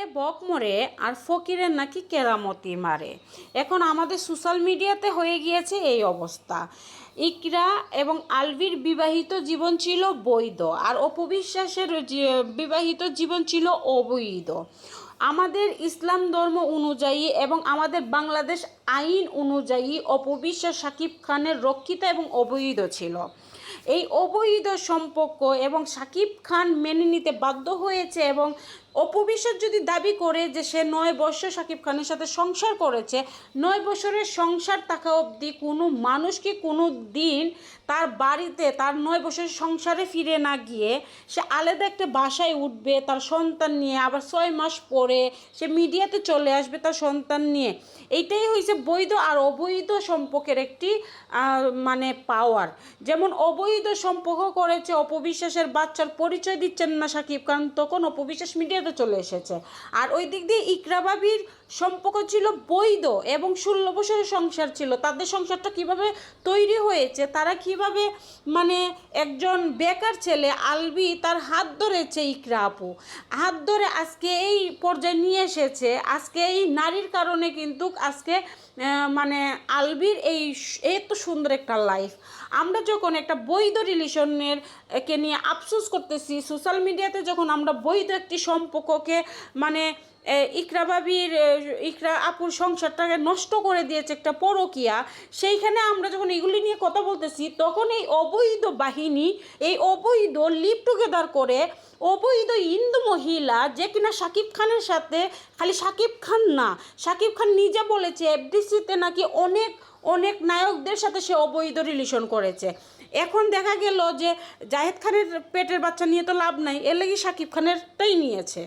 চোরে বক মরে আর ফকিরের নাকি কেরামতি মারে। এখন আমাদের সোশ্যাল মিডিয়াতে হয়ে গিয়েছে এই অবস্থা। ইকরা এবং আলভির বিবাহিত জীবন ছিল বৈধ, আর অপু বিশ্বাসের বিবাহিত জীবন ছিল অবৈধ। আমাদের ইসলাম ধর্ম অনুযায়ী এবং আমাদের বাংলাদেশ আইন অনুযায়ী অপু বিশ্বাস শাকিব খানের রক্ষিত এবং অবৈধ ছিল। এই অবৈধ সম্পর্ক এবং শাকিব খান মেনে নিতে বাধ্য হয়েছে, এবং অপু বিশ্বাস যদি দাবি করে যে সে 9 বছর শাকিব খানের সাথে সংসার করেছে, 9 বছরের সংসার থাকা অবধি কোনো মানুষ কি কোনো দিন তার বাড়িতে তার 9 বছরের সংসারে ফিরে না গিয়ে সে আলাদা একটা বাসায় উঠবে তার সন্তান নিয়ে, আবার 6 মাস পরে সে মিডিয়াতে চলে আসবে তার সন্তান নিয়ে? এইটাই হয়েছে বৈধ আর অবৈধ সম্পর্কের একটি মানে পাওয়ার। যেমন অবৈধ সম্পর্ক করেছে অপু বিশ্বাসের বাচ্চার পরিচয় দিচ্ছেন না শাকিব খান, তখন অপু বিশ্বাস মিডিয়াতে চলে এসেছে। আর ওই দিক দিয়ে ইকরা ভাবির সম্পর্ক ছিল বৈধ এবং 16 বছরের সংসার ছিল। তাদের সংসারটা কিভাবে তৈরি হয়েছে, তারা কিভাবে মানে একজন বেকার ছেলে আলবি তার হাত ধরেছে, ইকরা আপু হাত ধরে আজকে এই পর্যায়ে নিয়ে এসেছে। আজকে এই নারীর কারণে কিন্তু আজকে মানে আলবির এত সুন্দর একটা লাইফ। আমরা যখন একটা বৈধ রিলেশনের কে নিয়ে আফসোস করতেছি সোশ্যাল মিডিয়াতে, যখন আমরা বৈধ একটি সম্পর্ককে মানে ইকরা আপুর সংসারটাকে নষ্ট করে দিয়েছে একটা পরকীয়া, সেইখানে আমরা যখন এগুলি নিয়ে কথা বলতেছি, তখন এই অবৈধ বাহিনী, এই অবৈধ লিভ টুগেদার করে অবৈধ হিন্দু মহিলা, যে কিনা শাকিব খানের সাথে, খালি শাকিব খান না, শাকিব খান নিজে বলেছে এফডিসিতে নাকি অনেক অনেক নায়কদের সাথে সে অবৈধ রিলেশন করেছে। এখন দেখা গেল যে জাহেদ খানের পেটের বাচ্চা নিয়ে তো লাভ নাই, এর লাগি শাকিব খানেরটাই নিয়েছে।